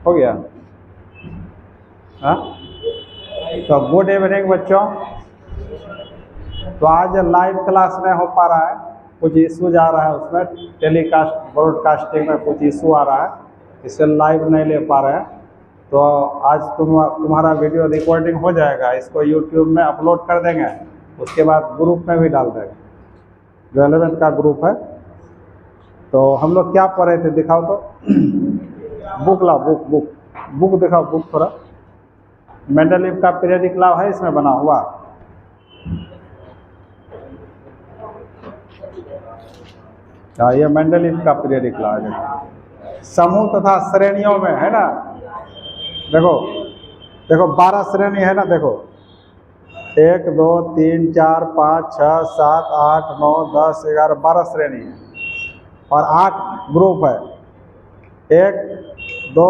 हो गया? हाँ, तो गुड इवनिंग बच्चों। तो आज लाइव क्लास नहीं हो पा रहा है, कुछ इशूज आ रहा है, उसमें टेलीकास्ट ब्रॉडकास्टिंग में कुछ इशू आ रहा है, इससे लाइव नहीं ले पा रहे हैं। तो आज तुम्हारा वीडियो रिकॉर्डिंग हो जाएगा, इसको यूट्यूब में अपलोड कर देंगे, उसके बाद ग्रुप में भी डाल देंगे, जो 11th का ग्रुप है। तो हम लोग क्या पढ़ रहे थे, दिखाओ तो। बुक लाओ, बुक दिखाओ, बुक थोड़ा। मेंडलीव का पीरियडिक लॉ है इसमें बना हुआ। ये मेंडलीव का पीरियडिक लॉ है, समूह तथा श्रेणियों में है ना। देखो 12 श्रेणी है ना, देखो 1 2 3 4 5 6 7 8 9 10 11 12 श्रेणी है और 8 ग्रुप है। 1 2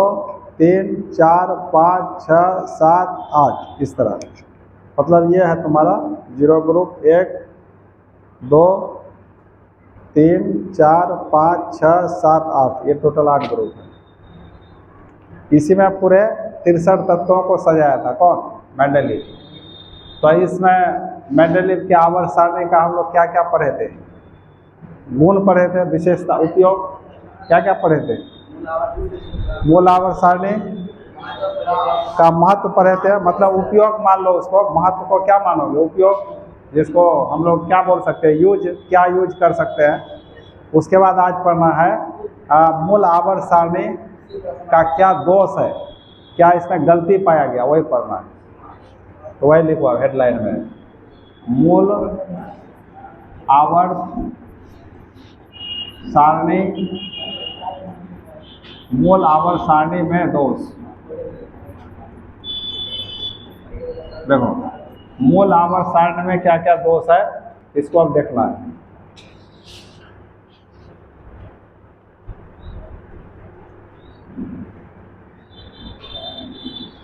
3 4 5 6 7 8 इस तरह। मतलब ये है तुम्हारा 0 ग्रुप। 1 2 3 4 5 6 7 8, ये टोटल 8 ग्रुप है। इसी में पूरे 63 तत्वों को सजाया था कौन? मेंडलीव। तो इसमें मेंडलीव के आवर्त सारणी का हम लोग क्या क्या पढ़े थे? गुण पढ़े थे, विशेषता, उपयोग, क्या क्या पढ़े थे? मूल आवर्त सारणी का महत्व पढ़े थे। मतलब उपयोग मान लो उसको, महत्व को क्या मानोगे? उपयोग, जिसको हम लोग क्या बोल सकते हैं? यूज, क्या यूज कर सकते हैं। उसके बाद आज पढ़ना है मूल आवर्त सारणी का क्या दोष है, क्या इसमें गलती पाया गया, वही पढ़ना है। तो वही लिखो हेडलाइन में, मूल आवर्त सारणी, मूल आवर्त सारणी में दोष। देखो मूल आवर्त सारणी में क्या क्या दोष है, इसको अब देखना है।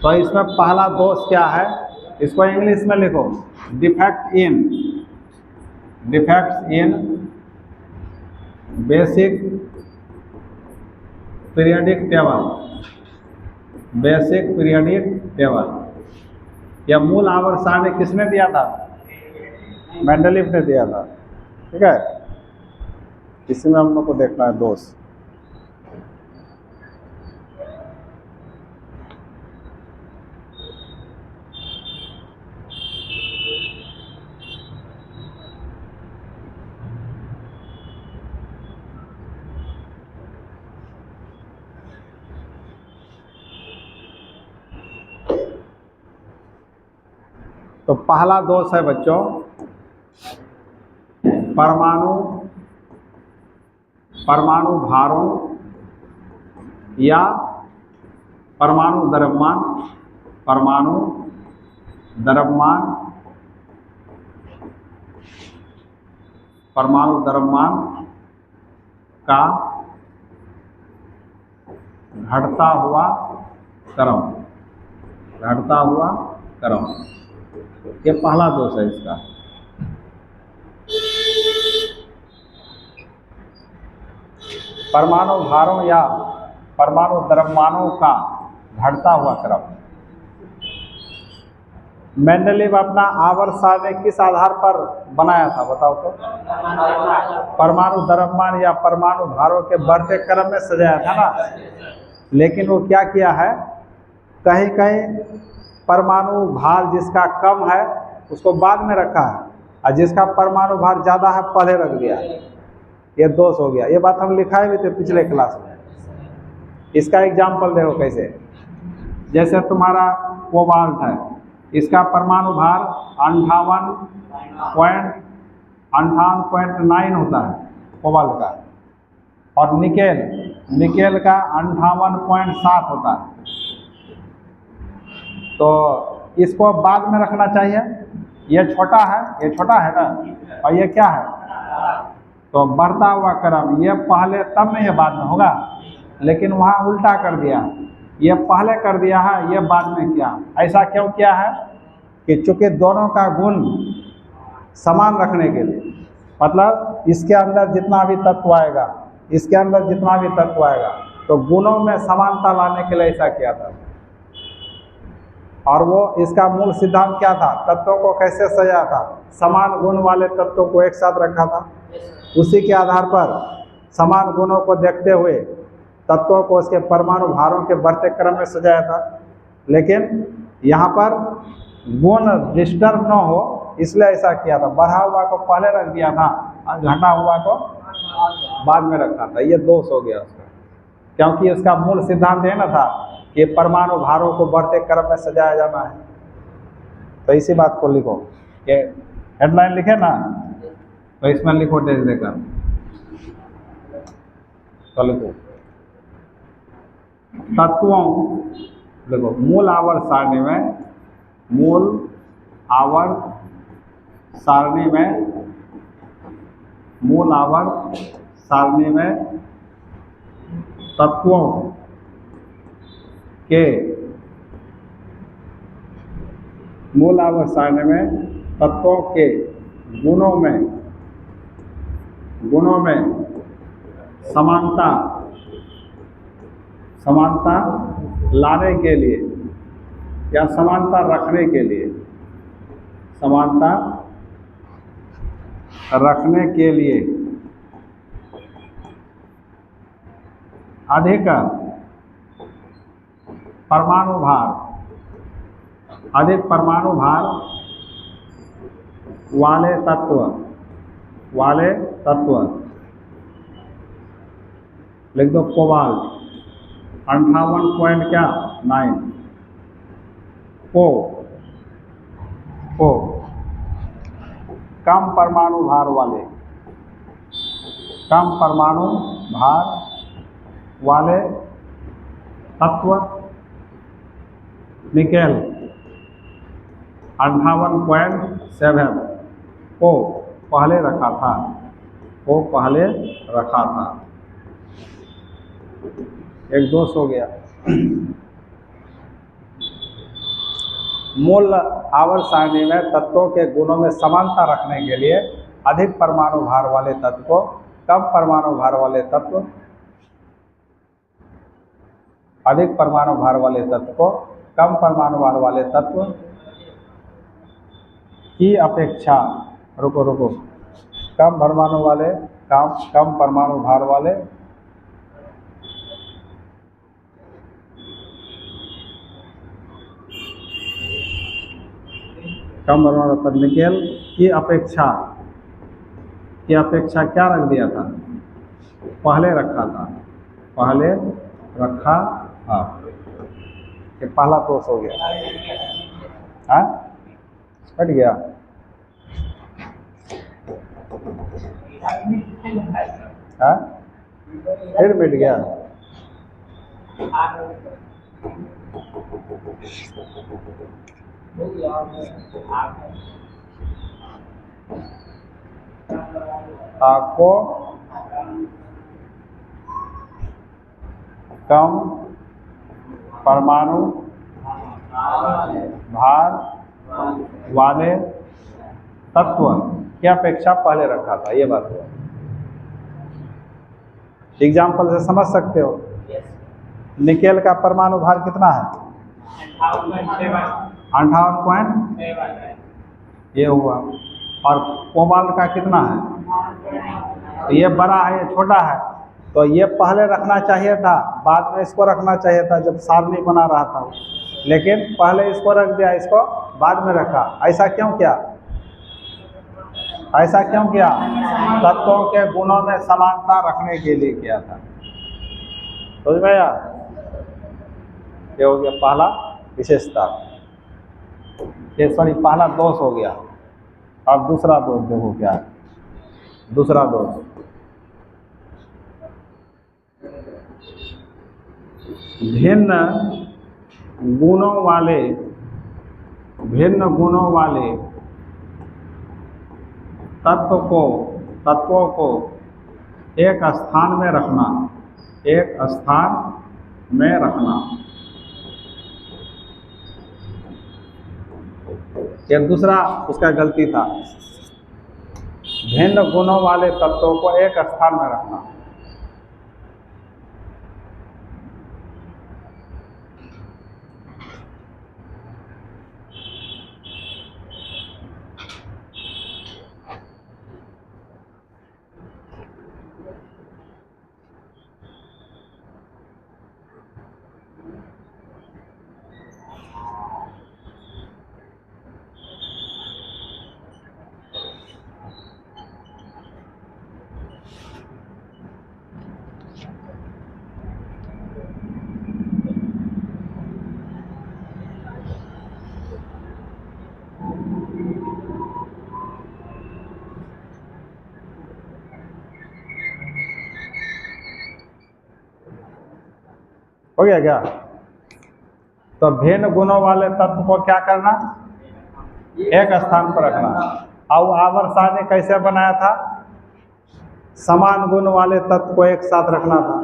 तो इसमें पहला दोष क्या है, इसको इंग्लिश में लिखो, defects in basic periodic table. यह मूल आवर्त सारणी किसने दिया था? मेंडलीव ने दिया था। ठीक है, इसमें हम लोग को देखना है दोष। तो पहला दोष है बच्चों, परमाणु भारों या परमाणु द्रव्यमान का घटता हुआ क्रम। ये पहला दोष है इसका। परमाणु भारों या परमाणु द्रव्यमानों का घटता हुआ क्रम। मेंडलीव अपना आवर्त सारणी किस आधार पर बनाया था, बताओ तो? परमाणु द्रव्यमान या परमाणु भारों के बढ़ते क्रम में सजाया था ना। लेकिन वो क्या किया है, कहीं कहीं परमाणु भार जिसका कम है उसको बाद में रखा है, और जिसका परमाणु भार ज़्यादा है पहले रख दिया। ये दोष हो गया। ये बात हम लिखाए भी थे पिछले क्लास में। इसका एग्जाम्पल देखो कैसे। जैसे तुम्हारा कोबाल्ट है, इसका परमाणु भार 58.9 होता है कोबाल्ट का, और निकेल का 58.7 होता है। तो इसको बाद में रखना चाहिए। ये छोटा है ना, और ये क्या है? तो बढ़ता हुआ क्रम, ये पहले तब में ये बाद में होगा, लेकिन वहाँ उल्टा कर दिया, ये पहले कर दिया है, ये बाद में किया। ऐसा क्यों किया है कि चूंकि दोनों का गुण समान रखने के लिए, मतलब इसके अंदर जितना भी तत्व आएगा, इसके अंदर जितना भी तत्व आएगा, तो गुणों में समानता लाने के लिए ऐसा किया था। और वो इसका मूल सिद्धांत क्या था? तत्वों को कैसे सजाया था? समान गुण वाले तत्वों को एक साथ रखा था, उसी के आधार पर समान गुणों को देखते हुए तत्वों को उसके परमाणु भारों के बढ़ते क्रम में सजाया था। लेकिन यहाँ पर गुण डिस्टर्ब न हो इसलिए ऐसा किया था। बढ़ा हुआ को पहले रख दिया था और घटा हुआ को बाद में रखा था। ये दोष हो गया उसका, क्योंकि उसका मूल सिद्धांत है ना था कि परमाणु भारों को बढ़ते क्रम में सजाया जाना है। तो इसी बात को लिखो, कि हेडलाइन लिखे ना तो इसमें लिखो डेज देकर, तो लिखो तत्वों, देखो मूल आवर्त सारणी में, मूल आवर्त सारणी में, मूल आवर्त सारणी में तत्वों के, मूल आवर्त सारणी में तत्वों के गुणों में समानता लाने के लिए या समानता रखने के लिए, समानता रखने के लिए अधिक परमाणु भार वाले तत्व लिख दो। कोबाल्ट 58.9 को कम परमाणु भार वाले तत्व, निकेल 58.7 को पहले रखा था। एक दोष हो गया। मूल आवर्त सारणी में तत्वों के गुणों में समानता रखने के लिए अधिक परमाणु भार वाले तत्व को कम परमाणु भार वाले तत्व, अधिक परमाणु भार वाले तत्व को कम परमाणु भार वाले तत्व की अपेक्षा, रुको, कम परमाणु भार वाले कम परमाणु तत्व निकेल की अपेक्षा क्या रख दिया था? पहले रखा था। ये पहला दोष हो गया। हाँ, हट गया। हाँ, फिर मिट गया। को कम परमाणु भार वाले तत्व की अपेक्षा पहले रखा था। ये बात है। एग्जाम्पल से समझ सकते हो। निकेल का परमाणु भार कितना है? 58.7 ये हुआ। और कोबाल्ट का कितना है? तो ये बड़ा है, ये छोटा है, तो ये पहले रखना चाहिए था, बाद में इसको रखना चाहिए था जब सारणी बना रहा था। लेकिन पहले इसको रख दिया, इसको बाद में रखा। ऐसा क्यों किया? तत्वों के गुणों में समानता रखने के लिए किया था। समझ में आया? ये हो गया पहला विशेषता। ये पहला दोष हो गया। अब दूसरा दोष देखो क्या है। दूसरा दोष, भिन्न गुणों वाले तत्वों को एक स्थान में रखना। ये दूसरा उसका गलती था। भिन्न गुणों वाले तत्वों को एक स्थान में रखना। हो गया क्या? तो भिन्न गुणों वाले तत्व को क्या करना? एक स्थान पर रखना। अब आवर्त सारणी कैसे बनाया था? समान गुण वाले तत्व को एक साथ रखना था,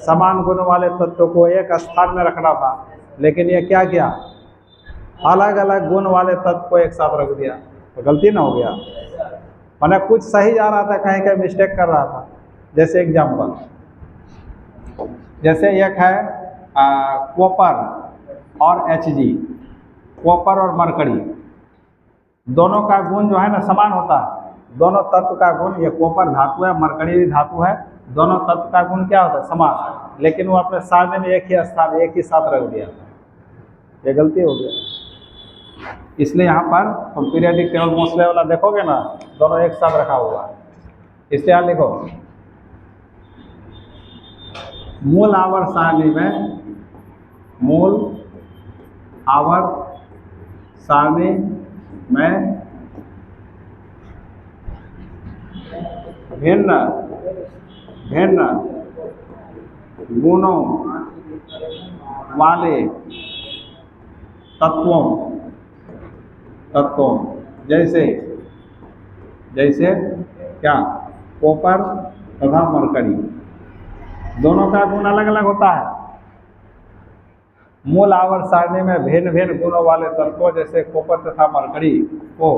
समान गुण वाले तत्व को एक स्थान में रखना था। लेकिन ये क्या किया? अलग अलग गुण वाले तत्व को एक साथ रख दिया। तो गलती ना हो गया? मैंने कुछ सही जा रहा था, कहीं कहीं मिस्टेक कर रहा था। जैसे एग्जाम्पल, जैसे एक है कॉपर और Hg, कॉपर और मरकरी, दोनों का गुण जो है ना समान होता है। दोनों तत्व का गुण, ये कॉपर धातु है, मरकरी भी धातु है, दोनों तत्व का गुण क्या होता है? समान। लेकिन वो अपने सामने में एक ही स्थान, एक ही साथ रख दिया, ये गलती हो गया। इसलिए यहाँ पर तुम पीरियडिक टेबल मोस्टले वाला देखोगे ना, दोनों एक साथ रखा हुआ है। इसलिए यहाँ लिखो, मूल आवर्त सारणी में, मूल आवर्त सारणी में भिन्न भिन्न गुणों वाले तत्वों जैसे जैसे क्या? कॉपर तथा मरकरी, दोनों का गुण अलग अलग होता है। मूल आवर्त सारणी में भिन्न भिन्न गुणों वाले तत्वों जैसे कॉपर तथा मरकरी को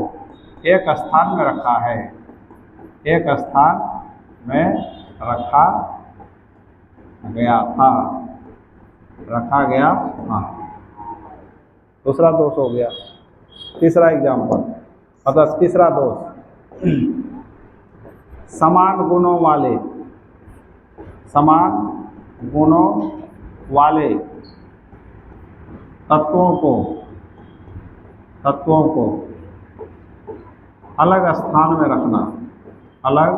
एक स्थान में रखा है, एक स्थान में रखा गया था, रखा गया था। दूसरा दोष हो गया। तीसरा एग्जाम्पल, मतलब तीसरा दोष, समान गुणों वाले तत्वों को अलग स्थान में रखना, अलग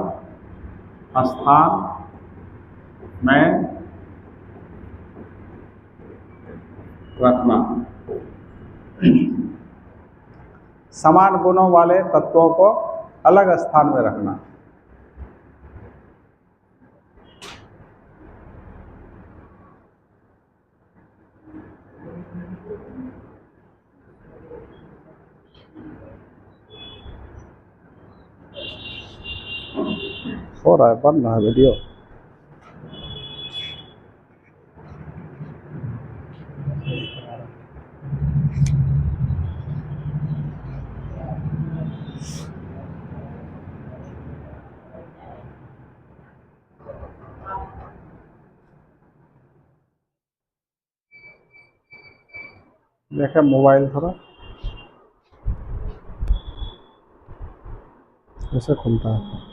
स्थान में रखना। समान गुणों वाले तत्वों को अलग स्थान में रखना। हो रहा है, बन रहा है वीडियो। देखें मोबाइल थोड़ा ऐसे खुलता है।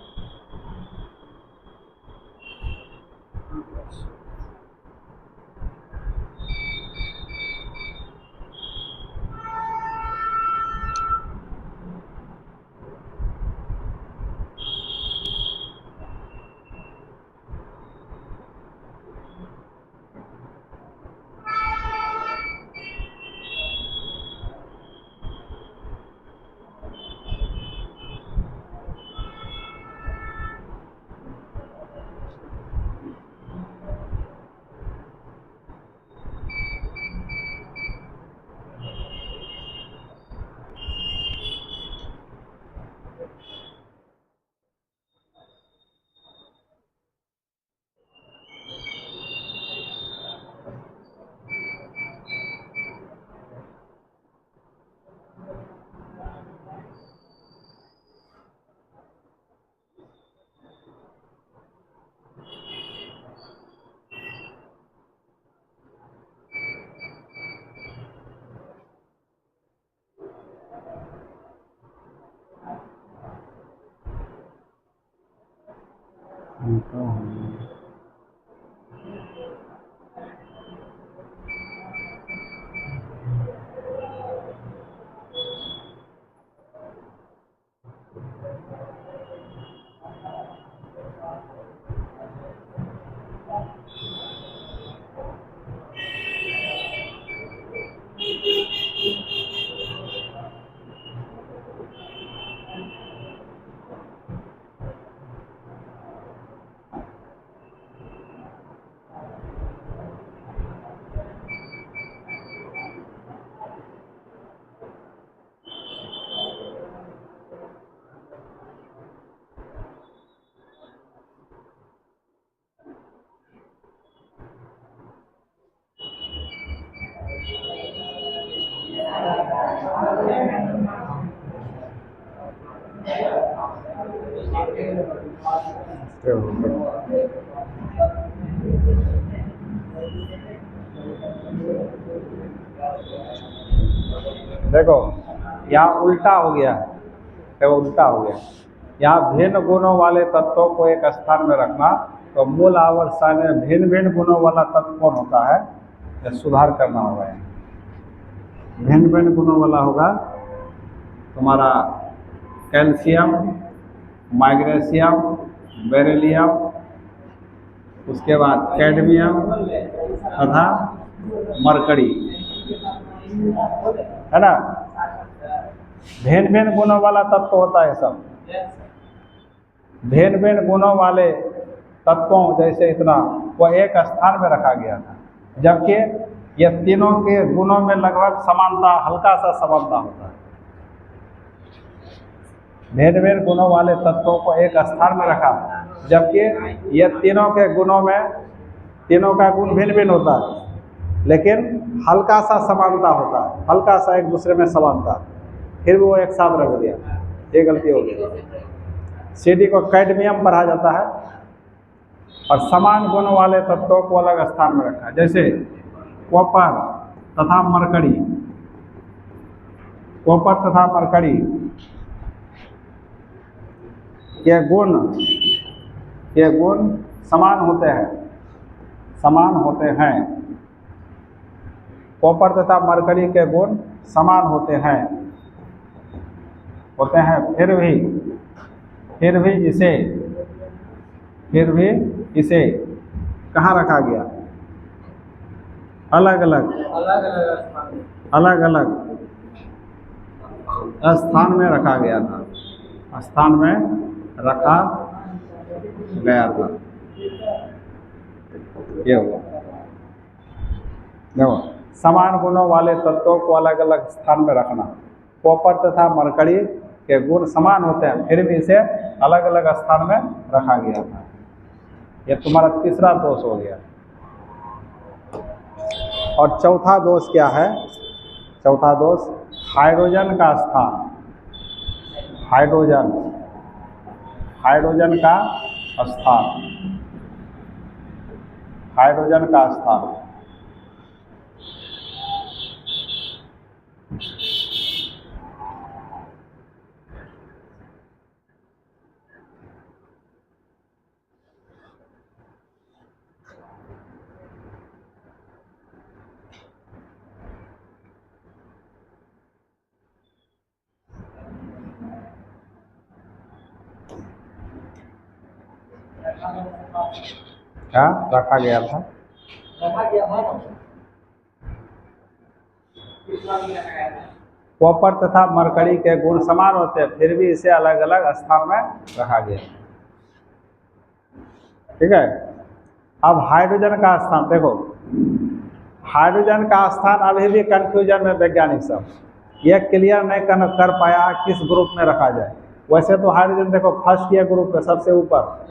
देखो यहाँ उल्टा हो गया है, देखो उल्टा हो गया। यहाँ भिन्न गुणों वाले तत्वों को एक स्थान में रखना, तो मूल आवर्त सारणी में भिन्न भिन्न गुणों वाला तत्व कौन होता है, यह सुधार करना होगा। भिन्न भिन्न गुणों वाला होगा तुम्हारा कैल्शियम, मैग्नीशियम, बेरिलियम, उसके बाद कैडमियम तथा मरकरी, है ना। भिन्न भिन्न गुणों वाला तत्व होता है सब। भिन्न भिन्न गुणों वाले तत्वों जैसे इतना वो एक स्थान में रखा गया था, जबकि ये तीनों के गुणों में लगभग समानता, हल्का सा समानता होता है। भिन्न भिन्न गुणों वाले तत्वों को एक स्थान में रखा, जबकि ये तीनों के गुणों में, तीनों का गुण भिन्न भिन्न होता है, लेकिन हल्का सा समानता होता है, हल्का सा एक दूसरे में समानता, फिर वो एक साथ रख दिया, ये गलती हो गई। सीडी को कैडमियम पढ़ा जाता है और समान गुणों वाले तत्वों को अलग स्थान में रखा है, जैसे कॉपर तथा मरकरी। कॉपर तथा मरकरी ये गुण समान होते हैं, समान होते हैं। कॉपर तथा मरकरी के गुण समान होते हैं, फिर भी इसे कहाँ रखा गया, अलग अलग स्थान में रखा गया था, स्थान में रखा गया था। ये हुआ। देखो समान गुणों वाले तत्वों को अलग अलग स्थान में रखना। कॉपर तथा मरकरी के गुण समान होते हैं, फिर भी इसे अलग अलग स्थान में रखा गया था। यह तुम्हारा तीसरा दोष हो गया। और चौथा दोष क्या है? चौथा दोष हाइड्रोजन का स्थान, हाइड्रोजन का स्थान, हाइड्रोजन का स्थान। क्या रखा गया था? कॉपर तथा मरकरी के गुण समान होते हैं, फिर भी इसे अलग अलग स्थान में रखा गया। ठीक है। अब हाइड्रोजन का स्थान देखो, हाइड्रोजन का स्थान अभी भी कंफ्यूजन में वैज्ञानिक सब ये क्लियर नहीं कर पाया किस ग्रुप में रखा जाए। वैसे तो हाइड्रोजन देखो फर्स्ट ईयर ग्रुप पे सबसे ऊपर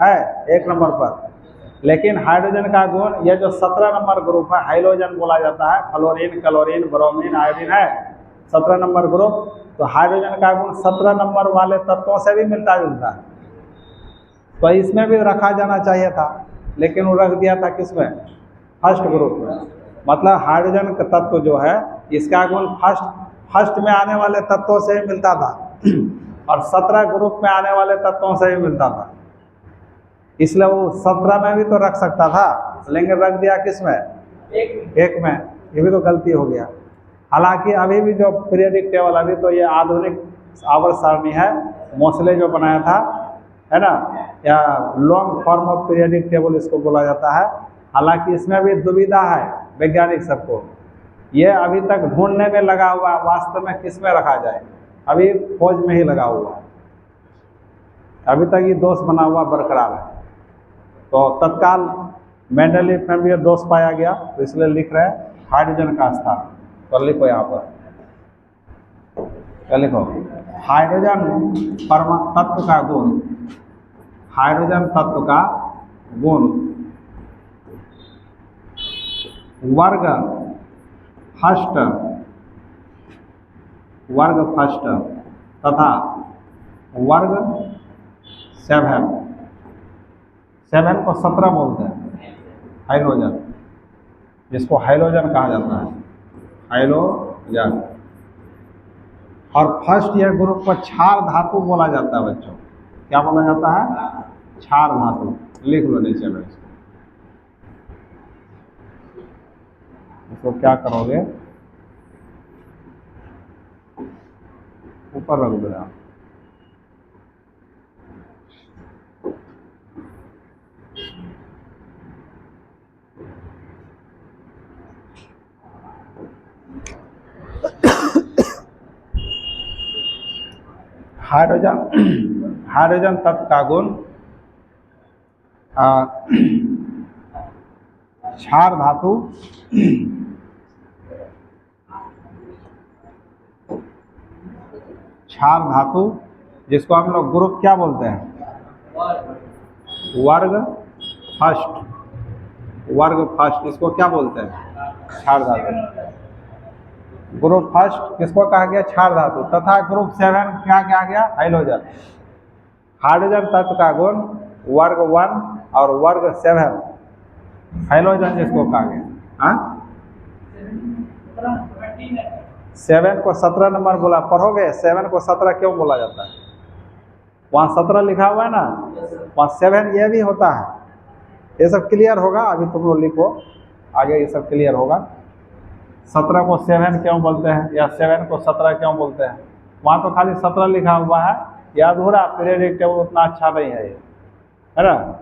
है, 1 नंबर पर, लेकिन हाइड्रोजन का गुण ये जो 17 नंबर ग्रुप है, हाइलोजन बोला जाता है, फ्लोरीन, क्लोरीन, ब्रोमीन, आयोडीन है 17 नंबर ग्रुप। तो हाइड्रोजन का गुण 17 नंबर वाले तत्वों से भी मिलता जुलता है, तो इसमें भी रखा जाना चाहिए था, लेकिन वो रख दिया था किसमें? फर्स्ट ग्रुप में। मतलब हाइड्रोजन का तत्व जो है इसका गुण फर्स्ट में आने वाले तत्वों से ही मिलता था और 17 ग्रुप में आने वाले तत्वों से ही मिलता था, इसलिए वो 17 में भी तो रख सकता था, लेकिन रख दिया किसमें? एक में। ये भी तो गलती हो गया। हालांकि अभी भी जो पीरियडिक टेबल, अभी तो ये आधुनिक आवर्त सारणी है, मोसले जो बनाया था, है ना, या long form of periodic table इसको बोला जाता है। हालांकि इसमें भी दुविधा है वैज्ञानिक सबको, ये अभी तक ढूंढने में लगा हुआ वास्तव में किस में रखा जाए, अभी खोज में ही लगा हुआ है, अभी तक ये दोष बना हुआ बरकरार है। तो तत्काल मेंडलीफ में भी ये दोष पाया गया, तो इसलिए लिख रहे हैं हाइड्रोजन का स्थान। तो लिखो यहाँ पर, क्या लिखो? हाइड्रोजन तत्व का गुण, हाइड्रोजन तत्व का गुण वर्ग फर्स्ट तथा वर्ग 7 7 को 17 बोलते हैं, हाइड्रोजन, जिसको हाइड्रोजन कहा जाता है, हाइड्रोजन। और फर्स्ट ईयर ग्रुप को क्षार धातु बोला जाता है बच्चों। क्या बोला जाता है? क्षार धातु। लिख लो नीचे में इसको क्या करोगे, ऊपर रख दो आप। हाइड्रोजन तत्व का गुण क्षार धातु, क्षार धातु, जिसको हम लोग ग्रुप क्या बोलते हैं? वर्ग फर्स्ट, वर्ग फर्स्ट, इसको क्या बोलते हैं? क्षार धातु। ग्रुप फर्स्ट किसको कहा गया? क्षार धातु। तथा ग्रुप 7 क्या कहा गया? हाइड्रोजन। हाइड्रोजन तत्व का गुण वर्ग 1 और वर्ग 7, हाइड्रोजन जिसको कहा गया। 7 को 17 नंबर बोला, पढ़ोगे? 7 को 17 क्यों बोला जाता है? वहाँ 17 लिखा हुआ है ना, वहाँ 7 ये भी होता है। ये सब क्लियर होगा, अभी तुम लोग लिखो, आगे ये सब क्लियर होगा। 17 को 7 क्यों बोलते हैं, या 7 को 17 क्यों बोलते हैं? वहाँ तो खाली 17 लिखा हुआ है, या अधूरा पीरियडिक टेबल उतना अच्छा नहीं है ये, है ना।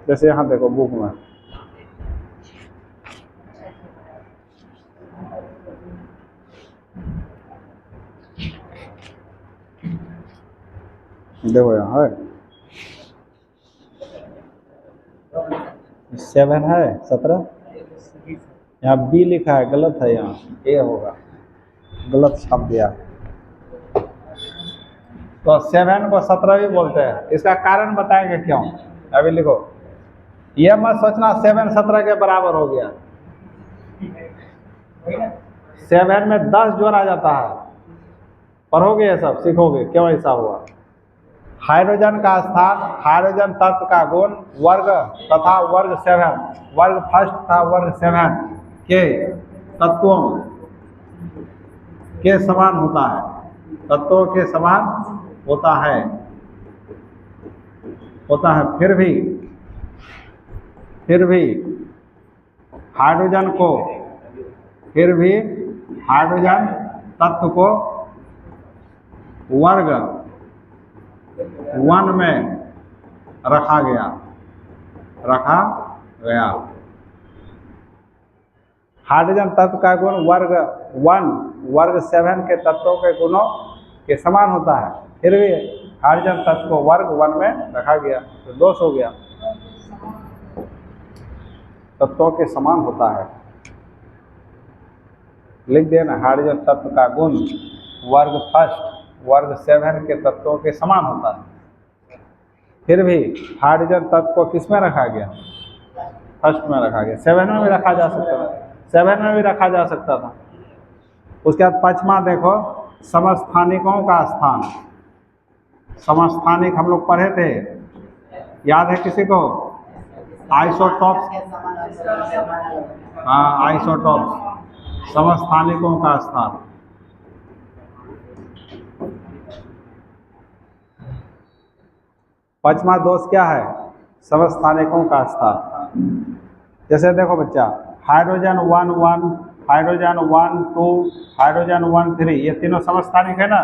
जैसे यहाँ देखो बुक में, देखो यहाँ है 7 है, 17 यहाँ बी लिखा है, गलत है, यहाँ ए होगा, गलत छाप दिया। तो 7 को 17 भी बोलते हैं, इसका कारण बताएंगे क्यों। अभी लिखो, यह मत सोचना 7 17 के बराबर हो गया। 7 में 10 जोड़ा जाता है, पढ़ोगे ये सब, सीखोगे क्यों ऐसा हुआ। हाइड्रोजन का स्थान, हाइड्रोजन तत्व का गुण वर्ग तथा वर्ग 7, वर्ग फर्स्ट तथा वर्ग 7 के तत्वों के समान होता है, तत्वों के समान होता है, फिर भी हाइड्रोजन तत्व को वर्ग 1 में रखा गया। हाइड्रोजन तत्व का गुण वर्ग 1 वर्ग 7 के तत्वों के गुणों के समान होता है, फिर भी हाइड्रोजन तत्व को वर्ग 1 में रखा गया, तो दोष हो गया। तत्वों के समान होता है, लिख देना, हाइड्रोजन तत्व का गुण वर्ग फर्स्ट वर्ग 7 के तत्वों के समान होता है, फिर भी हाइड्रोजन तत्व को किस में रखा गया? फर्स्ट में रखा गया। 7 में भी रखा जा सकता था, 7 में भी रखा जा सकता था। उसके बाद 5वां देखो, समस्थानिकों का स्थान। समस्थानिक हम लोग पढ़े थे, याद है किसी को? आइसोटॉप्स, हाँ आइसोटॉप्स, समस्थानिकों का स्थान। पांचवा दोष क्या है? समस्थानिकों का स्थान। जैसे देखो बच्चा, हाइड्रोजन 1 1, हाइड्रोजन 1 2, हाइड्रोजन 1 3, ये तीनों समस्थानिक है ना।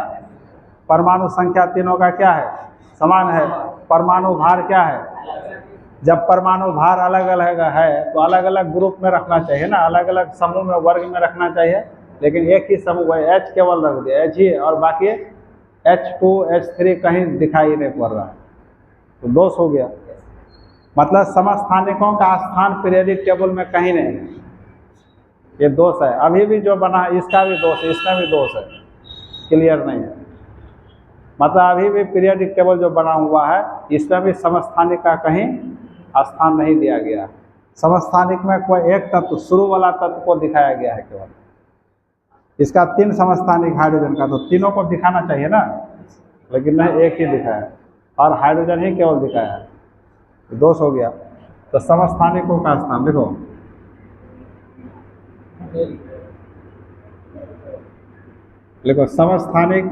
परमाणु संख्या तीनों का क्या है? समान है। परमाणु भार क्या है? जब परमाणु भार अलग अलग है तो अलग अलग ग्रुप में रखना चाहिए ना, अलग अलग समूह में, वर्ग में रखना चाहिए, लेकिन एक ही समूह है, H केवल रख दिया, H ही, और बाकी H2 H3 कहीं दिखाई नहीं पड़ रहा है, तो दोष हो गया। मतलब समस्थानिकों का स्थान पीरियडिक टेबल में कहीं नहीं है, ये दोष है। अभी भी जो बना है इसका भी दोष है, इसमें भी दोष है, क्लियर नहीं है। मतलब अभी भी पीरियडिक टेबल जो बना हुआ है इसमें भी समस्थानिक का कहीं स्थान नहीं दिया गया। समस्थानिक में कोई एक तत्व, शुरू वाला तत्व को दिखाया गया है केवल। इसका 3 समस्थानिक हाइड्रोजन का, तो तीनों को दिखाना चाहिए ना, लेकिन नहीं, एक ही दिखाया, और हाइड्रोजन ही केवल दिखाया है। दोष हो गया। तो समस्थानिकों का स्थान देखो, देखो समस्थानिक,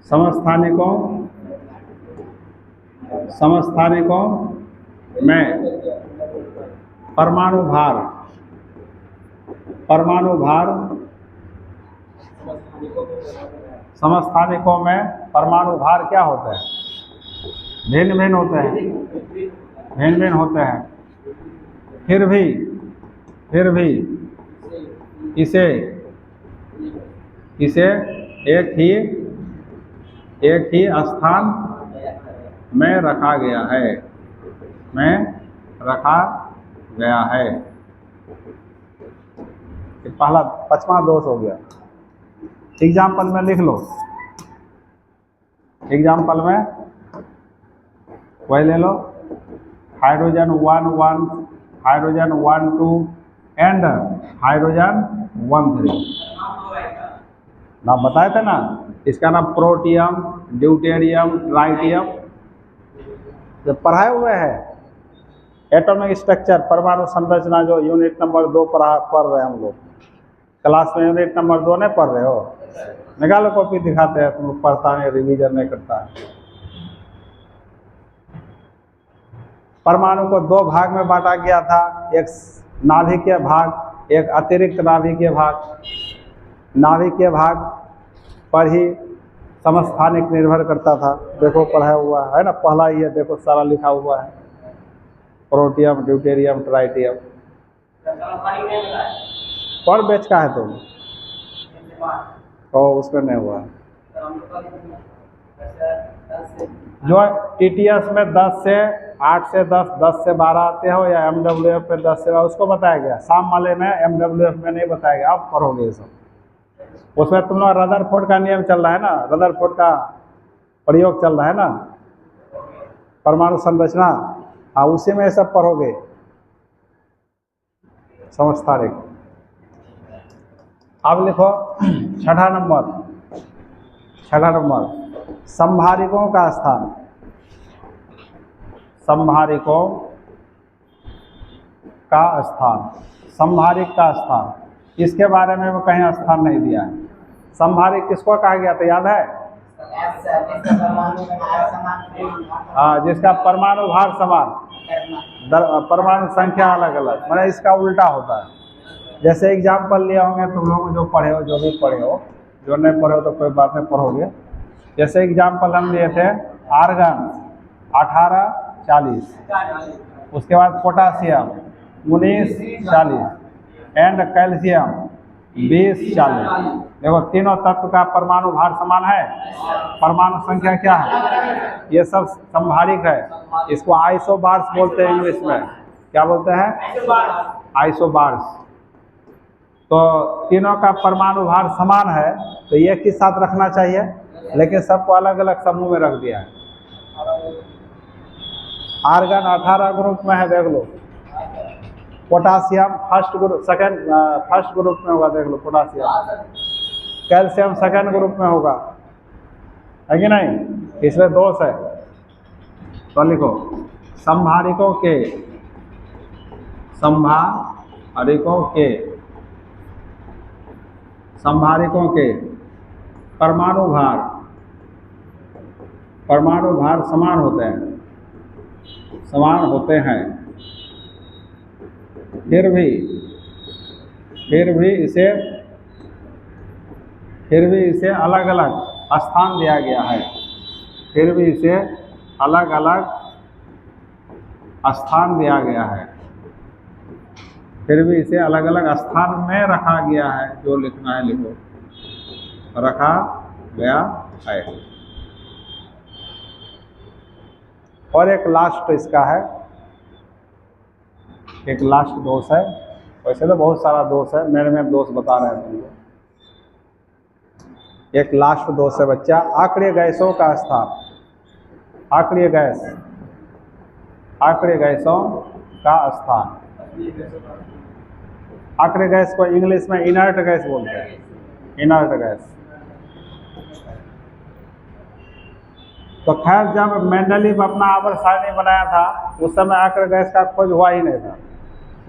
समस्थानिकों में परमाणु भार समस्थानिकों में परमाणु भार क्या होता है? भिन्न भिन्न होते हैं। फिर भी इसे एक ही स्थान में रखा गया है। ये पहला 5वां दोष हो गया। एग्जाम्पल में लिख लो, एग्जाम्पल में वही ले लो, हाइड्रोजन 1 हाइड्रोजन 1 2 एंड हाइड्रोजन 1 3 ना बताए थे ना, इसका नाम प्रोटियम, ड्यूटेरियम, ट्राइटियम जो पढ़ाए हुए हैं। एटॉमिक स्ट्रक्चर, परमाणु संरचना जो यूनिट नंबर 2 पढ़ रहे हैं हम लोग क्लास में। यूनिट नंबर 2 नहीं पढ़ रहे हो? निकालो कॉपी, दिखाते हैं। तुम लोग पढ़ता नहीं, रिवीजन नहीं करता है। परमाणु को 2 भाग में बांटा गया था, एक नाभिकीय भाग, एक अतिरिक्त नाभिकीय भाग। नाभिकीय भाग पर ही समस्थानिक निर्भर करता था। देखो पढ़ाया हुआ है ना, पहला ही है, देखो सारा लिखा हुआ है, प्रोटियम, ड्यूटेरियम, ट्राइटियम। कौन बैच का है तुम? उसमें नहीं हुआ जो टीटीएस में 10 से 8 से 10, 10 से 12 आते हो, या एमडब्ल्यूएफ में 10 से 12, उसको बताया गया। शाम वाले में एमडब्ल्यूएफ में नहीं बताया गया, आप पढ़ोगे ये सब। उसमें तुम लोग रदरफोर्ड का नियम चल रहा है ना, रदरफोर्ड का प्रयोग चल रहा है ना, परमाणु संरचना। हाँ, उसी में ये सब पढ़ोगे। समस्थानिक। अब लिखो 6ठा नंबर, संभारिकों का स्थान। संभारिक का स्थान, इसके बारे में वो कहीं स्थान नहीं दिया है। संभारिक किसको कहा गया था, याद है? हाँ, जिसका परमाणु भार समान, परमाणु संख्या अलग अलग, मतलब इसका उल्टा होता है। जैसे एग्जाम्पल लिए होंगे तुम लोग, जो पढ़े हो, जो भी पढ़े हो, जो नहीं पढ़े हो तो कोई बात नहीं, पढ़ोगे। जैसे एग्जाम्पल हम लिए थे, आर्गन 18 40, उसके बाद पोटासियम 19 40 एंड कैल्शियम 20 40। देखो तीनों तत्व का परमाणु भार समान है, परमाणु संख्या क्या है, ये सब संभारिक है। इसको आइसोबार्स बोलते हैं इंग्लिश में। क्या बोलते हैं? आइसोबार्स। तो तीनों का परमाणु भार समान है, तो ये किस साथ रखना चाहिए, लेकिन सबको अलग अलग समूह में रख दिया है। आर्गन 18 ग्रुप में है, देख लो। पोटासियम फर्स्ट ग्रुप में होगा, देख लो पोटासियम। कैल्शियम सेकंड ग्रुप में होगा, है कि नहीं? इसमें दोष है। तो लिखो, संभारिकों के परमाणु भार समान होते हैं। फिर भी इसे अलग अलग स्थान दिया गया है। फिर भी इसे अलग अलग स्थान में रखा गया है। जो लिखना है लिखो, रखा गया है। और एक लास्ट इसका है, एक लास्ट दोष है। वैसे तो बहुत सारा दोष है, मेरे दोष बता रहे हैं तुमको। एक लास्ट दोष है बच्चा, आक्रिय गैसों का स्थान। आक्रिय गैसों का स्थान। आक्रिय गैस को इंग्लिश में इनर्ट गैस बोलते हैं। Inert gas. तो खैर जब मेंडलीव अपना आवर्त सारणी बनाया था उस समय आकर गैस का खोज हुआ ही नहीं था,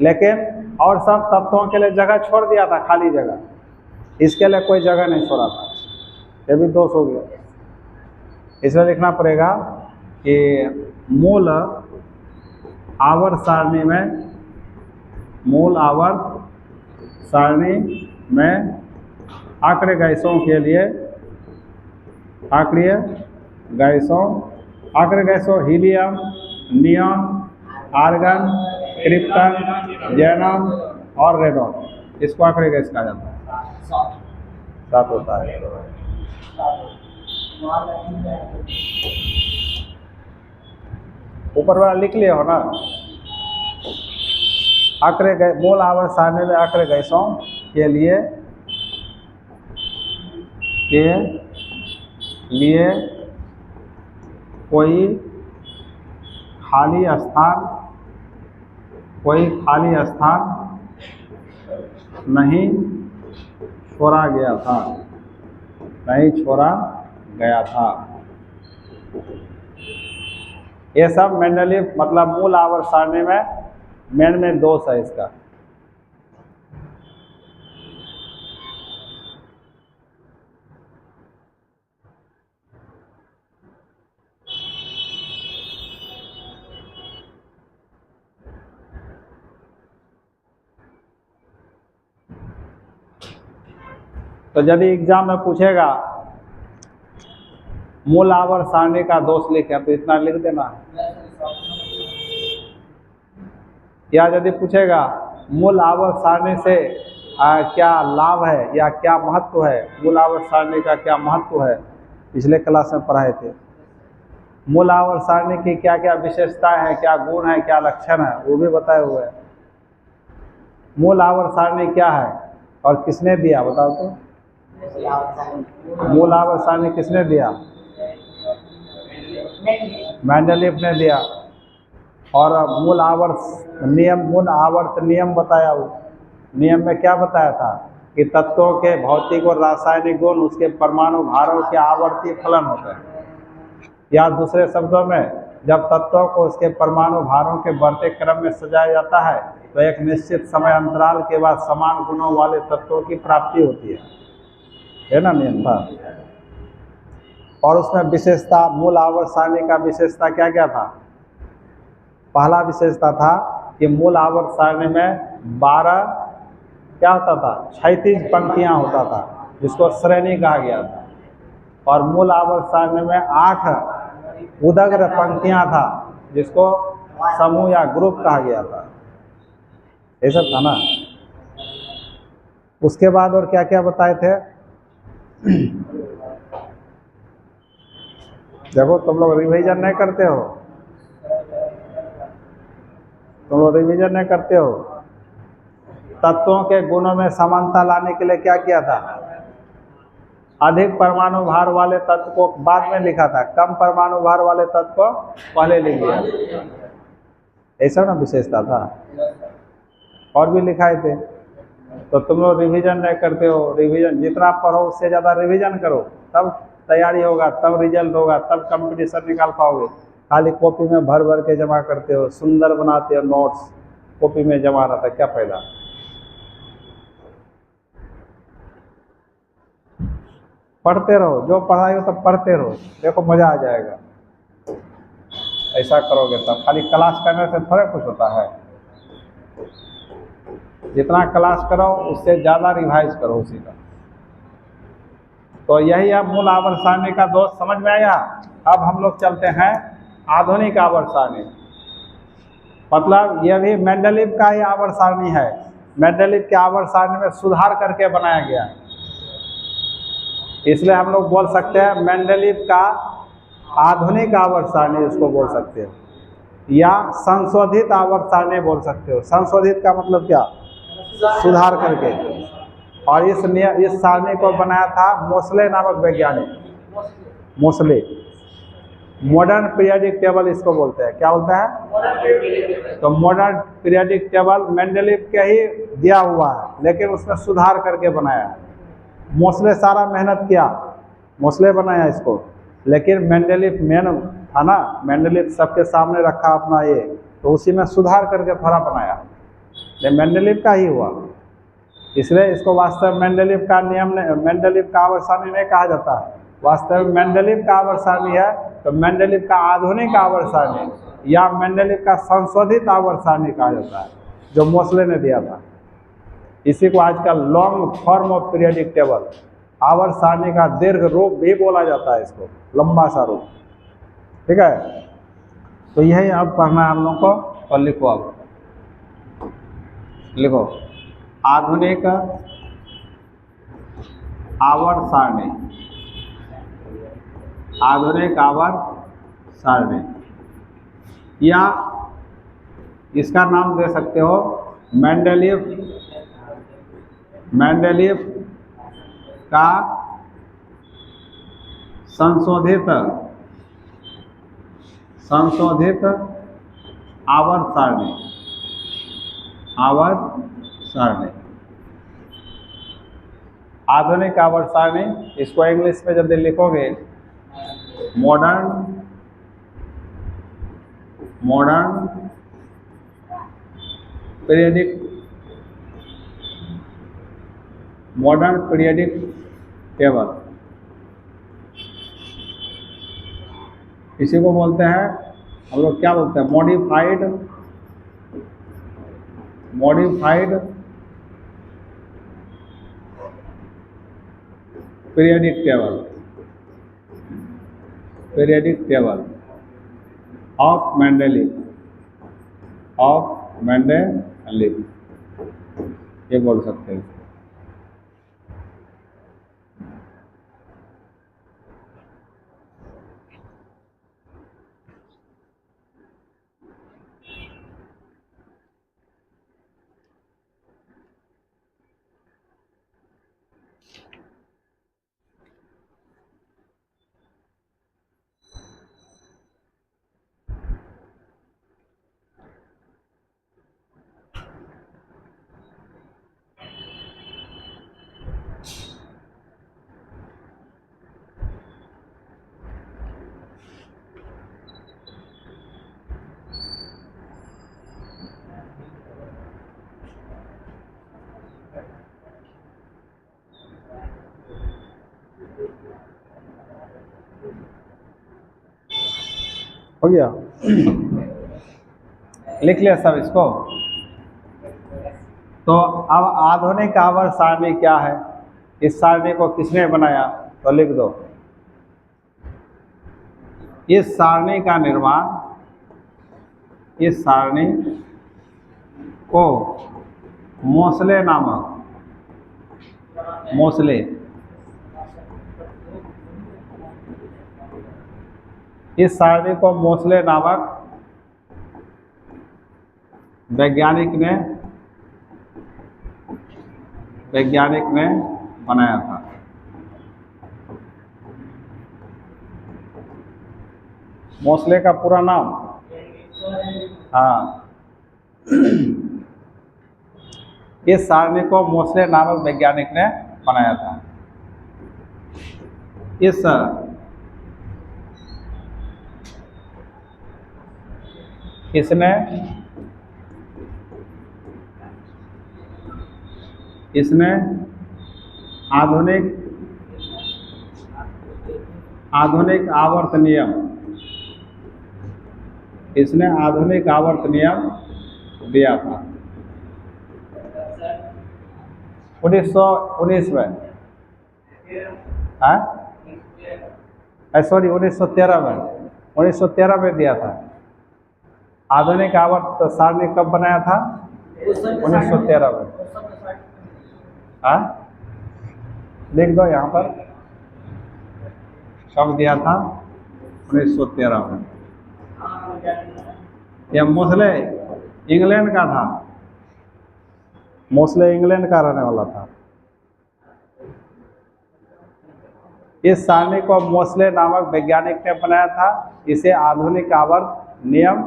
लेकिन और सब तत्वों के लिए जगह छोड़ दिया था, खाली जगह, इसके लिए कोई जगह नहीं छोड़ा था। ये भी दोष हो गया। इसलिए लिखना पड़ेगा कि मूल आवर्त सारणी में, मूल आवर्त सारणी में आक्रिय गैसों के लिए, आक्रिय गैसों helium, neon, argon, krypton, xenon और रेडॉन, इसको आक्रिय गैस कहा जाता है। सात होता है। ऊपर वाला लिख लिए हो ना। आक्रिय मूल आवर्त सारणी में आक्रिय गैसों के लिए कोई खाली स्थान नहीं छोड़ा गया था। ये सब मेंडलीव मतलब मूल आवर्त सारणी में मेन दोष है इसका। तो यदि एग्जाम में पूछेगा मूल आवर्त सारणी का दोष लिखें तो इतना लिख देना। या यदि पूछेगा मूल आवर्त सारणी से क्या लाभ है या क्या महत्व है, मूल आवर्त सारणी का क्या महत्व है, पिछले क्लास में पढ़ाए थे। मूल आवर्त सारणी की क्या क्या विशेषताएं हैं, क्या गुण है, क्या लक्षण है, वो भी बताए हुए हैं। मूल आवर्त सारणी क्या है और किसने दिया, बताओ तो। मूल आवर्त सारणी किसने दिया? मेंडलीव ने दिया। और मूल आवर्त नियम बताया। वो नियम में क्या बताया था कि तत्वों के भौतिक और रासायनिक गुण उसके परमाणु भारों के आवर्तीय फलन होते हैं। या दूसरे शब्दों में, जब तत्वों को उसके परमाणु भारों के बढ़ते क्रम में सजाया जाता है तो एक निश्चित समय अंतराल के बाद समान गुणों वाले तत्वों की प्राप्ति होती है ना, नियम था। और उसमें विशेषता, मूल आवर्त सारणी का विशेषता क्या क्या था? पहला विशेषता था कि मूल आवर्त सारणी में 12 क्या होता था, क्षैतिज पंक्तियां होता था, जिसको श्रेणी कहा गया था। और मूल आवर्त सारणी में 8 उदग्र पंक्तियां था, जिसको समूह या ग्रुप कहा गया था। ये सब था ना। उसके बाद और क्या क्या बताए थे? देखो तुम लोग रिवीजन नहीं करते हो, तत्वों के गुणों में समानता लाने के लिए क्या किया था? अधिक परमाणु भार वाले तत्व को बाद में लिखा था, कम परमाणु भार वाले तत्व को पहले लिख दिया। ऐसा ना विशेषता था। और भी लिखाए थे। तो तुम लोग रिवीजन नहीं करते हो। रिवीजन जितना पढ़ो उससे ज़्यादा रिवीजन करो, तब तैयारी होगा, तब रिजल्ट होगा, तब कंपटीशन निकाल पाओगे। खाली कॉपी में भर भर के जमा करते हो, सुंदर बनाते हो नोट्स, कॉपी में जमा रहता है, क्या फायदा? पढ़ते रहो, जो पढ़ाई हो तब पढ़ते रहो, देखो मजा आ जाएगा। ऐसा करोगे तब। खाली क्लास करने से थोड़ा कुछ होता है। जितना क्लास करो उससे ज़्यादा रिवाइज करो उसी का। तो यही अब मूल आवर्त सारणी का दोष समझ में आया। अब हम लोग चलते हैं आधुनिक आवर्त सारणी। मतलब यह भी मेंडलीव का ही आवर्त सारणी है। मेंडलीव के आवर्त सारणी में सुधार करके बनाया गया है। इसलिए हम लोग बोल सकते हैं मेंडलीव का आधुनिक आवर्त सारणी उसको बोल सकते हो, या संशोधित आवर्त सारणी बोल सकते हो। संशोधित का मतलब क्या? सुधार करके। और इस सारणी को बनाया था मोसले नामक वैज्ञानिक। मोसले मॉडर्न पीरियडिक टेबल इसको बोलते हैं। क्या बोलते हैं? तो मॉडर्न पीरियडिक टेबल मेंडलीव के ही दिया हुआ है, लेकिन उसमें सुधार करके बनाया है। मोसले सारा मेहनत किया, मोसले बनाया इसको। लेकिन मेंडलीफ मेन था ना, मेंडलीफ सबके सामने रखा अपना ये, तो उसी में सुधार करके थोड़ा बनाया, ये मेंडलीफ का ही हुआ। इसलिए इसको वास्तव मेंडलीफ का नियम मेंडलीफ का आवर्त नहीं कहा जाता है। वास्तव में मेंडलीफ का आवर्त सारणी है तो मेंडलीफ का आधुनिक आवर्त सारणी या मेंडलीफ का संशोधित आवर्त सारणी कहा जाता है, जो मोसले ने दिया था। इसी को आजकल long form of periodic table, आवर्त सारणी का दीर्घ रूप भी बोला जाता है, इसको लंबा सा रूप। ठीक है, तो यही अब पढ़ना है हम लोग को। और लिखो, अब लिखो आधुनिक आवर्त सारणी, आधुनिक आवर्त सारणी, या इसका नाम दे सकते हो मेंडलीफ, मेंडलीफ का संशोधित आवर्त सारणी, आवर्त सारणी, आधुनिक आवर्त सारणी। इसको इंग्लिश में जब लिखोगे मॉडर्न पीरियडिक टेबल, इसी को बोलते हैं हम लोग, क्या बोलते हैं, modified periodic table of Mendeleev, ये बोल सकते हैं। हो गया, लिख लिया सब इसको। तो अब आधुनिक आवर्त सारणी क्या है, इस सारणी को किसने बनाया, तो लिख दो। इस सारणी का निर्माण, इस सारणी को मोसले नामक, मोसले, इस सारणी को मोसले नामक वैज्ञानिक ने बनाया था। मोसले का पूरा नाम, हाँ, इस सारणी को मोसले नामक वैज्ञानिक ने बनाया था। इसने आधुनिक आवर्त नियम, इसने आधुनिक आवर्त नियम दिया था 1919 में, सॉरी 1913 में, 1913 में दिया था। आधुनिक आवर्त सारणी कब बनाया था, 1913 में। लिख दो यहाँ पर, कब दिया था, 1913 में। यह मोसले इंग्लैंड का था, मोसले इंग्लैंड का रहने वाला था। इस सारणी को मोसले नामक वैज्ञानिक ने बनाया था। इसे आधुनिक आवर्त नियम,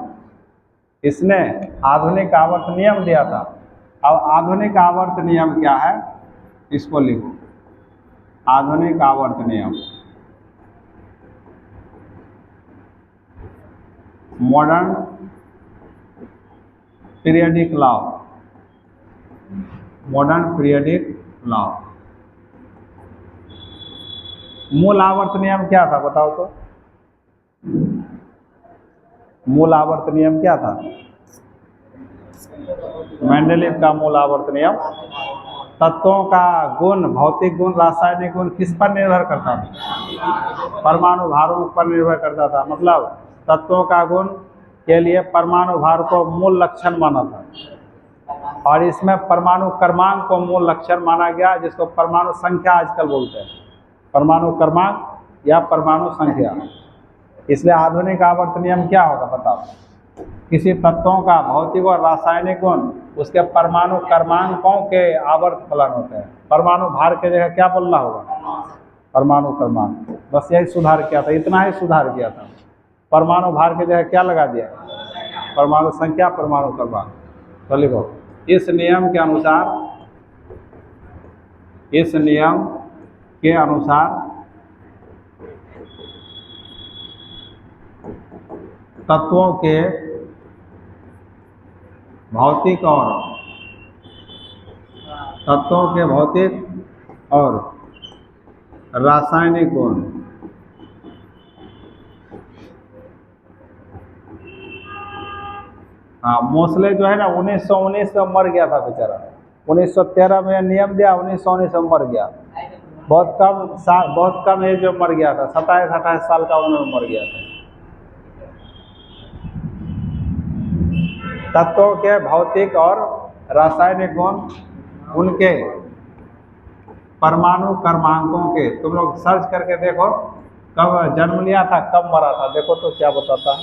इसने आधुनिक आवर्त नियम दिया था। अब आधुनिक आवर्त नियम क्या है, इसको लिखो, आधुनिक आवर्त नियम। Modern periodic law, modern periodic law. मूल आवर्त नियम क्या था बताओ तो? मूल आवर्त नियम क्या था? मेंडेलीव का मूल आवर्त नियम तत्वों का गुण, भौतिक गुण, रासायनिक गुण किस पर निर्भर करता था? परमाणु भारों पर निर्भर करता था। मतलब तत्वों का गुण के लिए परमाणु भार को मूल लक्षण माना था, और इसमें परमाणु क्रमांक को मूल लक्षण माना गया, जिसको परमाणु संख्या आजकल बोलते हैं, परमाणु क्रमांक या परमाणु संख्या। इसलिए आधुनिक आवर्त नियम क्या होगा बताओ? किसी तत्वों का भौतिक और रासायनिक गुण उसके परमाणु क्रमांकों के आवर्त फलन होते हैं। परमाणु भार के जगह क्या बोलना होगा? परमाणु क्रमांक। बस यही सुधार किया था, इतना ही सुधार किया था। परमाणु भार के जगह क्या लगा दिया? परमाणु संख्या, परमाणु क्रमांक। तो लिखो, इस नियम के अनुसार, इस नियम के अनुसार तत्वों के भौतिक और रासायनिक गुण मोस्ले जो है ना 1919 में मर गया था बेचारा। 1913 में नियम दिया, 1919 में मर गया। बहुत कम एज में मर गया था, 27-28 साल का उम्र में मर गया था। तत्वों के भौतिक और रासायनिक गुण उनके परमाणु क्रमांकों के, तुम लोग सर्च करके देखो कब जन्म लिया था, कब मरा था, देखो तो क्या बताता है।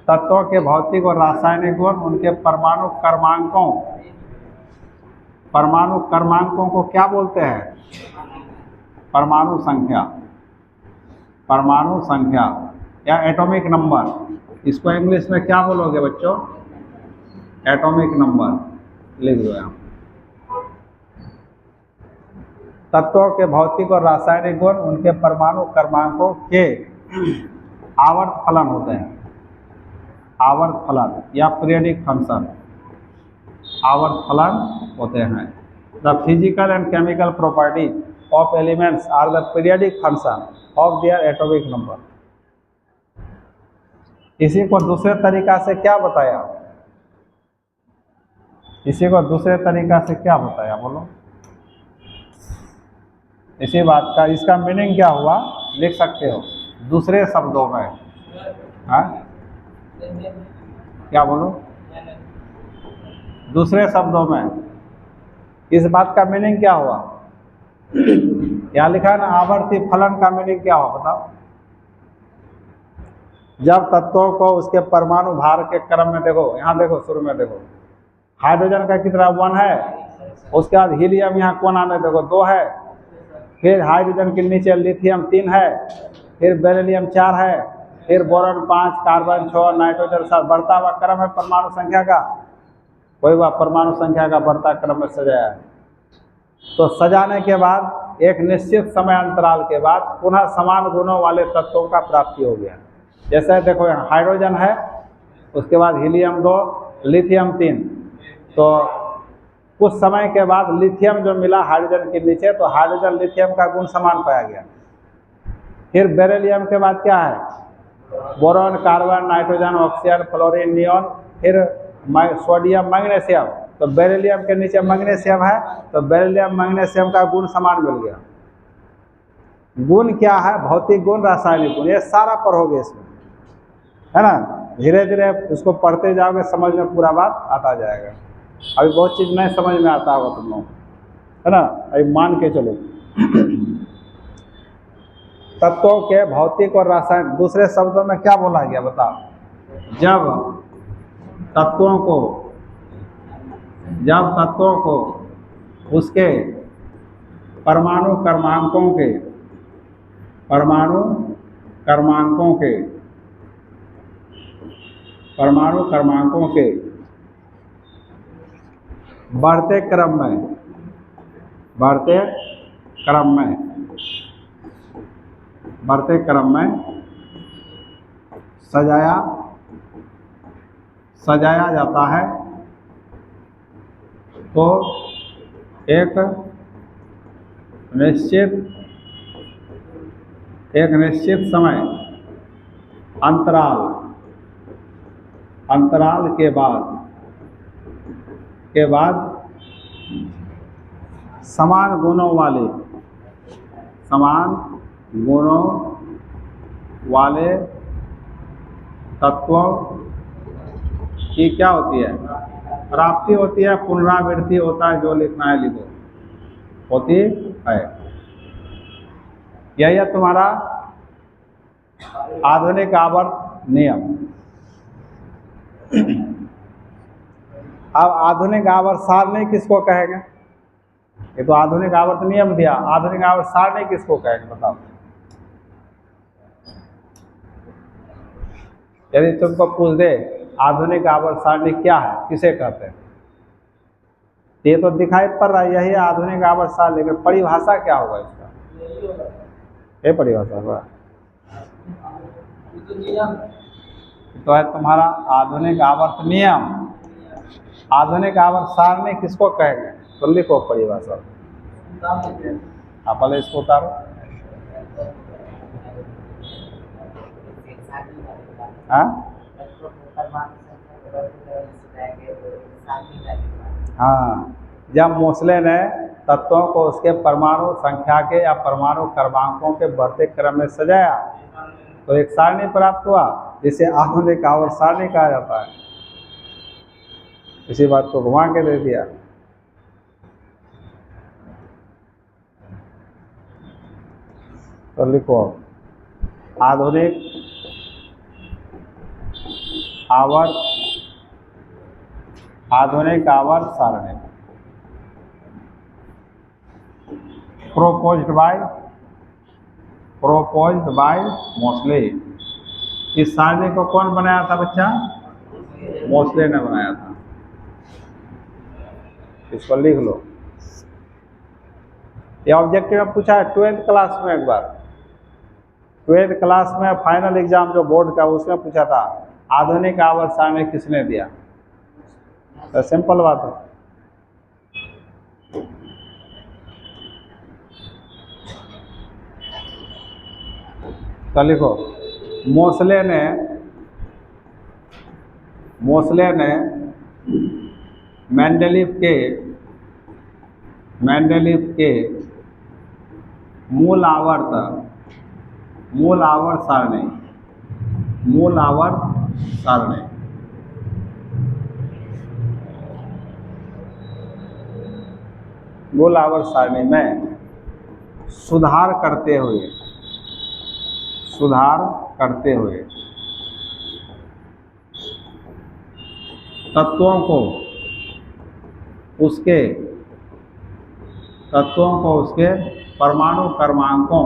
तत्वों के भौतिक और रासायनिक गुण उनके परमाणु क्रमांकों को क्या बोलते हैं? परमाणु संख्या या एटॉमिक नंबर। इसको इंग्लिश में क्या बोलोगे बच्चों? एटॉमिक नंबर लिख दो यहाँ। तत्वों के भौतिक और रासायनिक गुण उनके परमाणु क्रमांकों के आवर्त फलन होते हैं। आवर्त फलन या पीरियडिक फंक्शन, आवर्त फलन होते हैं। The physical and chemical properties of elements are the periodic function of their atomic number. इसी को दूसरे तरीका से क्या बताया? इसी को दूसरे तरीका से क्या बताया बोलो? इसी बात का, इसका मीनिंग क्या हुआ लिख सकते हो दूसरे शब्दों में। हाँ क्या बोलो? दूसरे शब्दों में इस बात का मीनिंग क्या हुआ? यहाँ लिखा है ना आवर्ती फलन का मीनिंग क्या हुआ बताओ? जब तत्वों को उसके परमाणु भार के क्रम में, देखो यहाँ देखो, शुरू में देखो हाइड्रोजन का कितना 1 है, उसके बाद हीलियम यहाँ कोना में देखो 2 है, फिर हाइड्रोजन के नीचे लिथियम 3 है, फिर बेरिलियम 4 है, फिर बोरॉन 5, कार्बन 6, नाइट्रोजन 7। बढ़ता हुआ क्रम है परमाणु संख्या का, कोई वह परमाणु संख्या का बढ़ता क्रम में सजाया है। तो सजाने के बाद एक निश्चित समय अंतराल के बाद पुनः समान गुणों वाले तत्वों का प्राप्ति हो गया। जैसे देखो यहाँ हाइड्रोजन है, उसके बाद हीलियम 2, लिथियम 3। तो कुछ समय के बाद लिथियम जो मिला हाइड्रोजन के नीचे, तो हाइड्रोजन लिथियम का गुण समान पाया गया। फिर बेरिलियम के बाद क्या है? Boron, carbon, nitrogen, oxygen, fluorine, neon, फिर सोडियम, मैग्नीशियम। तो बेरिलियम के नीचे मैग्नीशियम है, तो बेरिलियम मैग्नीशियम का गुण समान मिल गया। गुण क्या है? भौतिक गुण, रासायनिक गुण, ये सारा पढ़ोगे इसमें, है ना। धीरे धीरे उसको पढ़ते जाओगे, समझ में पूरा बात आता जाएगा। अभी बहुत चीज़ नहीं समझ में आता होगा तुम लोग, है ना। अभी मान के चलो तत्वों के भौतिक और रासायनिक, दूसरे शब्दों में क्या बोला गया बताओ? जब तत्वों को उसके परमाणु क्रमांकों के बढ़ते क्रम में सजाया जाता है तो एक निश्चित समय अंतराल के बाद समान गुणों वाले तत्वों की क्या होती है? प्राप्ति होती है, पुनरावृत्ति होता है, जो लिखना है लिखो, होती है। यही है तुम्हारा आधुनिक आवर्त नियम। अब आधुनिक आवर्त सारणी किसको कहेंगे? ये तो आधुनिक आवर्त नियम दिया, आधुनिक आवर्त सारणी किसको कहेंगे बताओ? यदि तुमको पूछ दे आधुनिक आवर्त सारणी क्या है, किसे कहते हैं, ये तो दिखाई पड़ रहा है यही आधुनिक आवर्त सारणी, लेकिन परिभाषा क्या होगा इसका? ये परिभाषा होगा तो है तुम्हारा आधुनिक आवर्त नियम। आधुनिक आवर्त सारणी किसको कहेंगे? तो लिखो परिभाषा। आप पहले इसको उतारो। हाँ, जब मोसले ने तत्वों को उसके परमाणु संख्या के या परमाणु क्रमांकों के बढ़ते क्रम में सजाया तो एक सारणी प्राप्त हुआ, जिसे आधुनिक आवर्त सारणी कहा जाता है। इसी बात को घुमा के दे दिया। तो लिखो आधुनिक आवर्त सारणी proposed by मोसले। इस सारणी को कौन बनाया था बच्चा? मोसले ने बनाया था। इसको लिख लो। ये ऑब्जेक्टिव में पूछा है 12th क्लास में, एक बार 12th क्लास में फाइनल एग्जाम जो बोर्ड का उसमें पूछा था आधुनिक आवर्त सारणी किसने दिया? तो सिंपल बात है। तो लिखो मोसले ने मेंडेलीव के मूल आवर्त सारणी में सुधार करते हुए तत्वों को उसके परमाणु क्रमांकों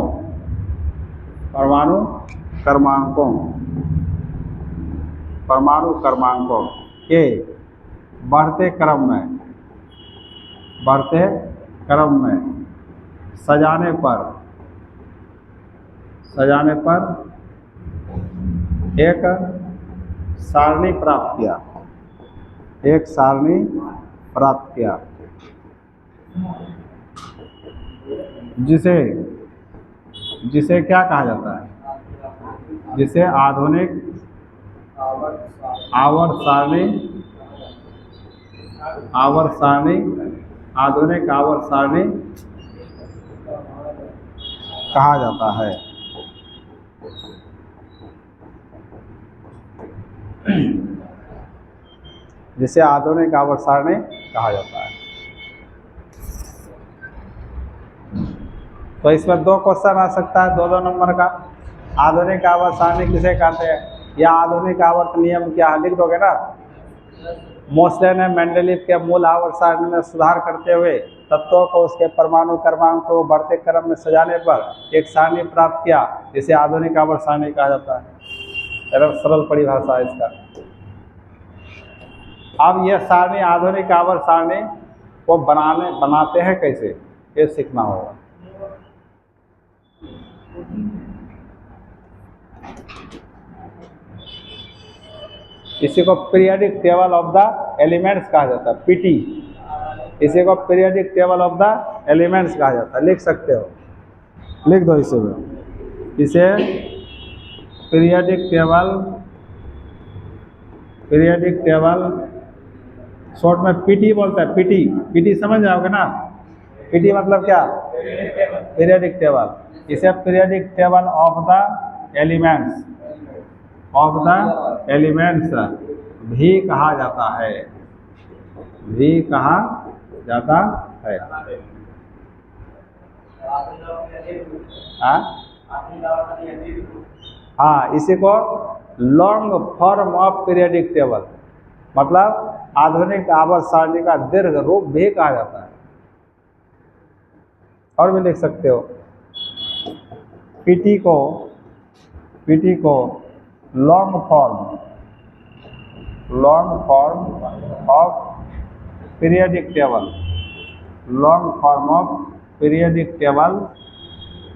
के बढ़ते क्रम में सजाने पर एक सारणी प्राप्त किया जिसे क्या कहा जाता है? जिसे आधुनिक आवर्त सारणी कहा जाता है। जिसे आधुनिक आवर्त सारणी कहा जाता है। तो इसमें 2 क्वेश्चन आ सकता है, 2 नंबर का। आधुनिक आवर्त सारणी किसे कहते हैं या आधुनिक आवर्त नियम क्या है, लिख दोगे ना। मोसले ने मेंडेलीव के मूल आवर्त सारणी में सुधार करते हुए तत्वों को उसके परमाणु क्रमांक को बढ़ते क्रम में सजाने पर एक सारणी प्राप्त किया, जिसे आधुनिक आवर्त सारणी कहा जाता है। सरल परिभाषा है इसका। अब यह सारणी आधुनिक आवर्त सारणी को बनाते हैं कैसे, ये सीखना होगा। इसी को periodic table of the elements कहा जाता है, पीटी। इसी को periodic table of the elements कहा जाता है, लिख सकते हो, लिख दो इसे में। इसे पीरियोडिक टेबल शॉर्ट में पीटी बोलते हैं, पीटी। पीटी समझ जाओगे ना, पीटी मतलब क्या, पीरियोडिक टेबल। इसे periodic table of the elements भी कहा जाता है, भी कहा जाता है। हाँ, इसी को long form of periodic table मतलब आधुनिक आवर्त सारणी का दीर्घ रूप भी कहा जाता है। और भी लिख सकते हो, पीटी को long form of periodic table, long form of periodic table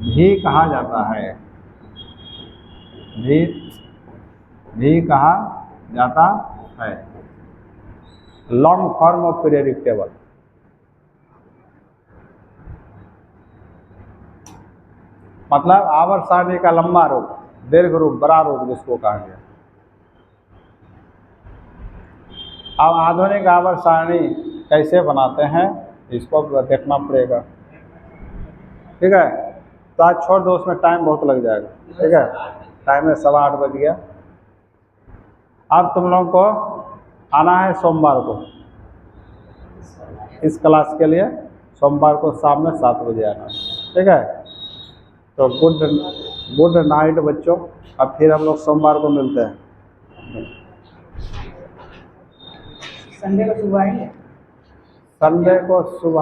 भी कहा जाता है, भी कहा जाता है। Long form of periodic table मतलब आवर्त सारणी का लंबा रूप, दीर्घ रूप, बड़ा रूप जिसको कहा गया। अब आधुनिक आवर्त सारणी कैसे बनाते हैं इसको देखना पड़ेगा, ठीक है। तो आज छोड़ दो, उसमें टाइम बहुत लग जाएगा, ठीक है। टाइम है 8:15 बज गया। अब तुम लोगों को आना है सोमवार को इस क्लास के लिए, सोमवार को शाम में 7 बजे आना है, ठीक है। तो गुड नाइट बच्चों, अब फिर हम लोग सोमवार को मिलते हैं। संडे को सुबह आएंगे, संडे को सुबह